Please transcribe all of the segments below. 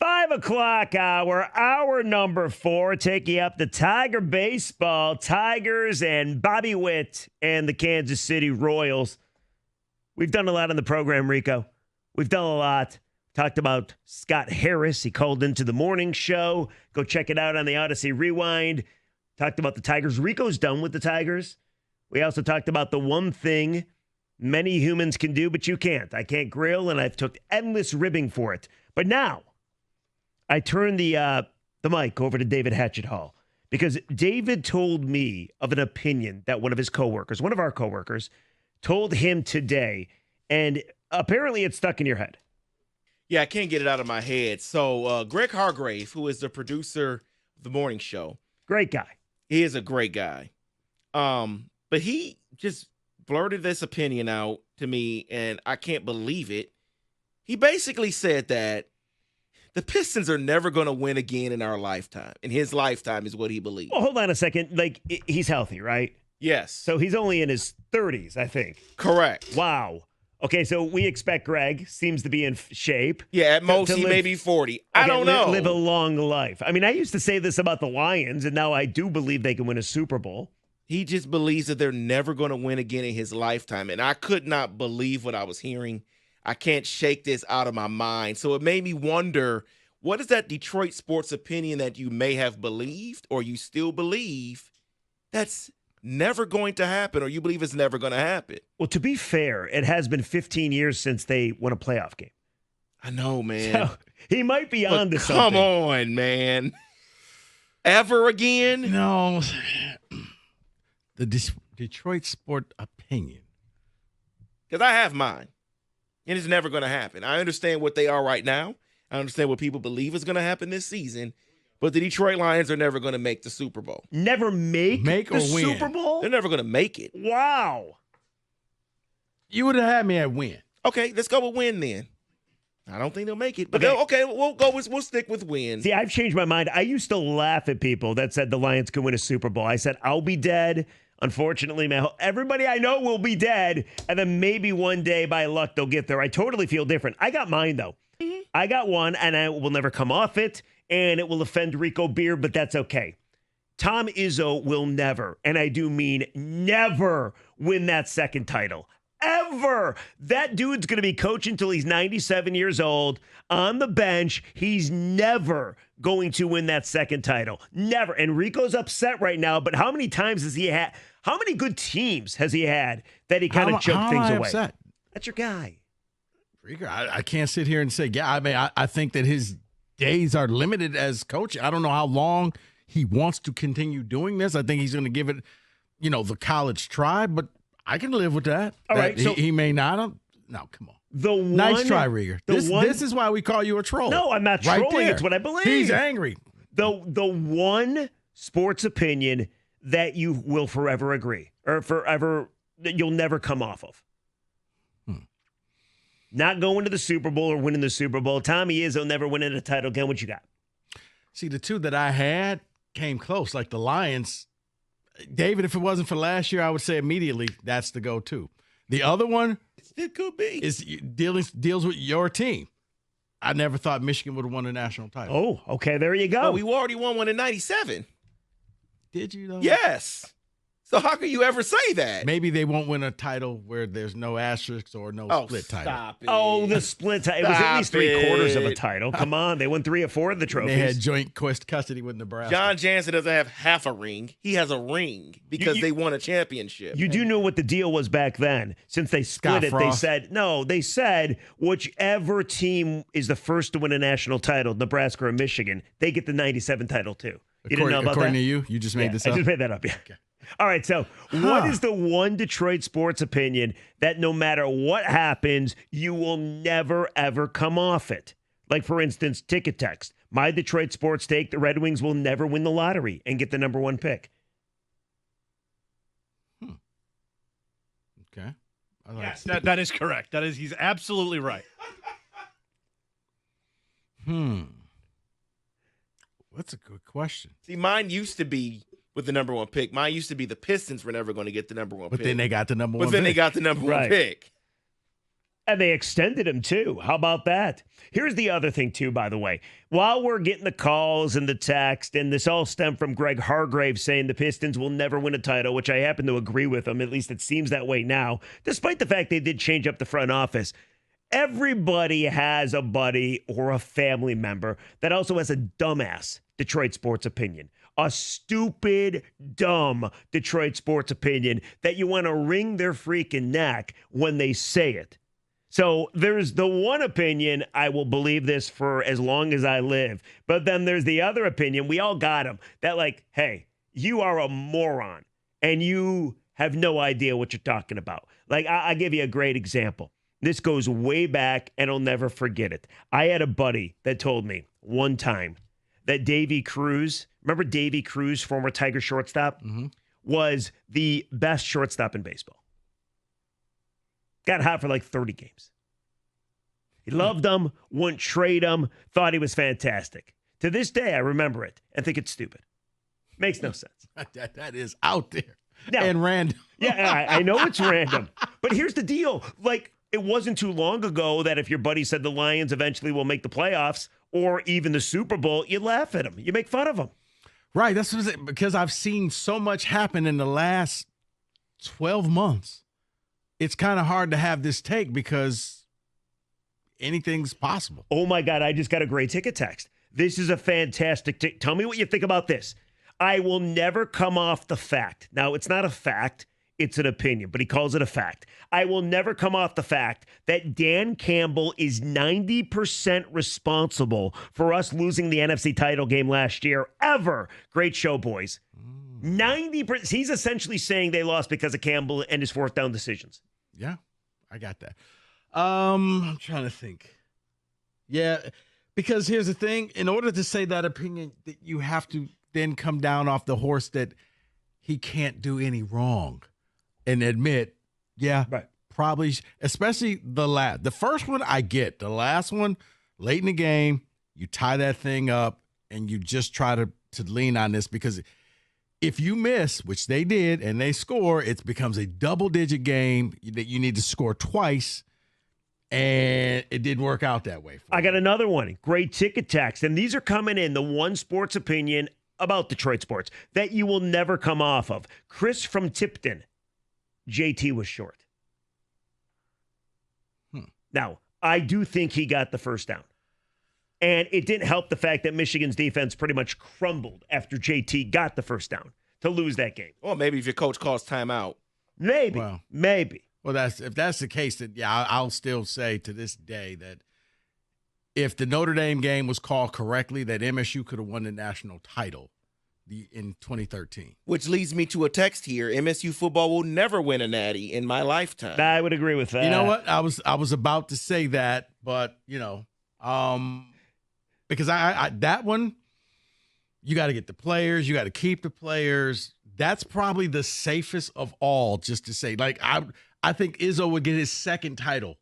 5 o'clock hour number 4, taking up the Tiger baseball, Tigers and Bobby Witt and the Kansas City Royals. We've done a lot on the program, Rico. We've done a lot. Talked about Scott Harris. He called into the morning show. Go check it out on the Odyssey Rewind. Talked about the Tigers. Rico's done with the Tigers. We also talked about the one thing many humans can do, but you can't. I can't grill, and I've took endless ribbing for it. But now, I turn the mic over to David Hatchet Hall because David told me of an opinion that one of our coworkers, told him today, and apparently it's stuck in your head. Yeah, I can't get it out of my head. So Greg Hargrave, who is the producer of the morning show. Great guy. He is a great guy. But he just blurted this opinion out to me, and I can't believe it. He basically said that the Pistons are never going to win again in our lifetime. In his lifetime is what he believes. Well, hold on a second. Like, he's healthy, right? Yes. So he's only in his 30s, I think. Correct. Wow. Okay, so we expect Greg seems to be in shape. Yeah, at most he may be 40. I don't know. Live a long life. I mean, I used to say this about the Lions, and now I do believe they can win a Super Bowl. He just believes that they're never going to win again in his lifetime. And I could not believe what I was hearing. I can't shake this out of my mind. So it made me wonder, what is that Detroit sports opinion that you may have believed or you still believe that's never going to happen, or you believe it's never going to happen? Well, to be fair, it has been 15 years since they won a playoff game. I know, man. So he might be on to something. Come on, man. Ever again? No. The Detroit sport opinion. Because I have mine. And it's never going to happen. I understand what they are right now. I understand what people believe is going to happen this season. But the Detroit Lions are never going to make the Super Bowl. Never make the or win. Super Bowl? They're never going to make it. Wow. You would have had me at win. Okay, let's go with win then. I don't think they'll make it. But Okay. we'll stick with win. See, I've changed my mind. I used to laugh at people that said the Lions could win a Super Bowl. I said, I'll be dead. Unfortunately, man, everybody I know will be dead, and then maybe one day by luck they'll get there. I totally feel different. I got mine, though. Mm-hmm. I got one, and I will never come off it, and it will offend Rico Beer, but that's okay. Tom Izzo will never, and I do mean never, win that second title. Ever. That dude's going to be coaching until he's 97 years old on the bench. He's never going to win that second title. Never. And Rico's upset right now, but how many times has he had? How many good teams has he had that he kind of choked things away? Upset? That's your guy. Rico, I can't sit here and say, yeah, I mean, I think that his days are limited as coach. I don't know how long he wants to continue doing this. I think he's going to give it, the college try, but I can live with that. All right, so he may not. No, come on. Nice try, Rieger. This is why we call you a troll. No, I'm not right trolling. There. It's what I believe. He's angry. The one sports opinion that you will forever agree, or forever that you'll never come off of. Not going to the Super Bowl or winning the Super Bowl. Tommy Izzo never winning a title again. What you got? See, the two that I had came close, like the Lions. David, if it wasn't for last year, I would say immediately that's the go-to. The other one It could be. is deals with your team. I never thought Michigan would have won a national title. Oh, okay. There you go. Oh, we already won one in 97. Did you, though? Yes. So how can you ever say that? Maybe they won't win a title where there's no asterisks or no split title. Stop it. Oh, the split title. It was at least 3/4 of a title. Come on. They won 3 or 4 of the trophies. They had joint custody with Nebraska. John Jansen doesn't have half a ring. He has a ring because they won a championship. You do know what the deal was back then. Since they split it, Frost. they said whichever team is the first to win a national title, Nebraska or Michigan, they get the 97 title too. You didn't know about according that? to you just made this up? I just made that up, yeah. Okay. All right, so what is the one Detroit sports opinion that no matter what happens, you will never, ever come off it? Like, for instance, ticket text. My Detroit sports take, the Red Wings will never win the lottery and get the number 1 pick. Okay. Yes, that is correct. He's absolutely right. That's a good question. See, mine used to be with the number 1 pick. Mine used to be the Pistons were never going to get the number 1 pick. But then they got the number 1 pick. But then pick. they got the number 1 pick. And they extended him, too. How about that? Here's the other thing, too, by the way. While we're getting the calls and the text, and this all stemmed from Greg Hargrave saying the Pistons will never win a title, which I happen to agree with him. At least it seems that way now, despite the fact they did change up the front office. Everybody has a buddy or a family member that also has a dumbass Detroit sports opinion. A stupid, dumb Detroit sports opinion that you want to wring their freaking neck when they say it. So there's the one opinion, I will believe this for as long as I live. But then there's the other opinion, we all got them, that like, hey, you are a moron and you have no idea what you're talking about. Like, I'll give you a great example. This goes way back and I'll never forget it. I had a buddy that told me one time that Davy Cruz, remember Davy Cruz, former Tiger shortstop, was the best shortstop in baseball. Got hot for like 30 games. He loved him, wouldn't trade him, thought he was fantastic. To this day, I remember it and think it's stupid. Makes no sense. That is out there Now, and random. Yeah, I know it's random. But here's the deal. Like, it wasn't too long ago that if your buddy said the Lions eventually will make the playoffs or even the Super Bowl, you laugh at him. You make fun of him. Right. That's what it, because I've seen so much happen in the last 12 months. It's kind of hard to have this take because anything's possible. Oh, my God. I just got a great ticket text. This is a fantastic ticket. Tell me what you think about this. I will never come off the fact. Now, it's not a fact. It's an opinion, but he calls it a fact. I will never come off the fact that Dan Campbell is 90% responsible for us losing the NFC title game last year ever. Great show, boys. 90%. He's essentially saying they lost because of Campbell and his fourth down decisions. Yeah, I got that. I'm trying to think. Yeah, because here's the thing. In order to say that opinion, that you have to then come down off the horse that he can't do any wrong and admit, yeah, right. Probably, especially the first one I get. The last one, late in the game, you tie that thing up and you just try to lean on this because if you miss, which they did, and they score, it becomes a double-digit game that you need to score twice, and it didn't work out that way. I got another one. Great ticket text. And these are coming in, the one sports opinion about Detroit sports that you will never come off of. Chris from Tipton. JT was short. Now, I do think he got the first down. And it didn't help the fact that Michigan's defense pretty much crumbled after JT got the first down to lose that game. Well, maybe if your coach calls timeout. Maybe. Well, maybe. Well, if that's the case, then yeah, I'll still say to this day that if the Notre Dame game was called correctly, that MSU could have won the national title in 2013. Which leads me to a text here. MSU football will never win a natty in my lifetime. I would agree with that. You know what? I was about to say that, but because I that one, you got to get the players, you got to keep the players. That's probably the safest of all, just to say. Like I think Izzo would get his second title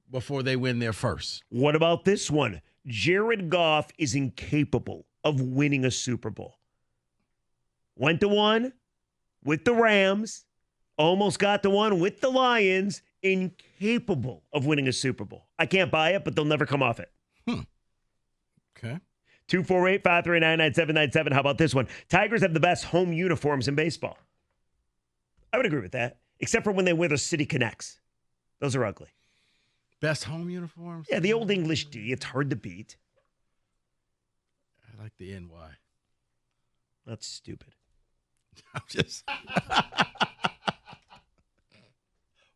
before they win their first. What about this one? Jared Goff is incapable of winning a Super Bowl. Went to one with the Rams, almost got to one with the Lions, incapable of winning a Super Bowl. I can't buy it, but they'll never come off it. Okay. 248-539-9797. How about this one? Tigers have the best home uniforms in baseball. I would agree with that, except for when they wear the City Connects. Those are ugly. Best home uniforms? Yeah, the old English D. It's hard to beat. I like the NY. That's stupid. I'm just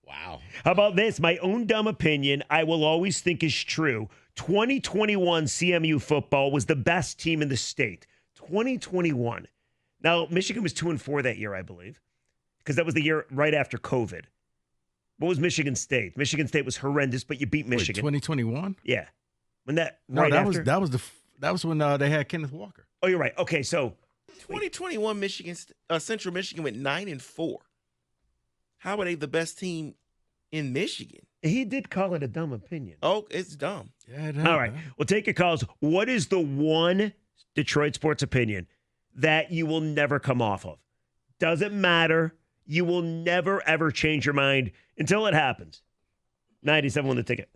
wow. How about this? My own dumb opinion, I will always think is true. 2021 CMU football was the best team in the state. 2021. Now, Michigan was 2-4 that year, I believe, because that was the year right after COVID. What was Michigan State? Michigan State was horrendous, but you beat Michigan. 2021? Yeah. When that No, right that after? that was when they had Kenneth Walker. Oh, you're right. Okay, so 2021 Central Michigan went 9-4. How are they the best team in Michigan? he did call it a dumb opinion. Oh, it's dumb. Yeah, All right. Well, take your calls. What is the one Detroit sports opinion that you will never come off of? Doesn't matter. You will never, ever change your mind until it happens. 97 won the ticket.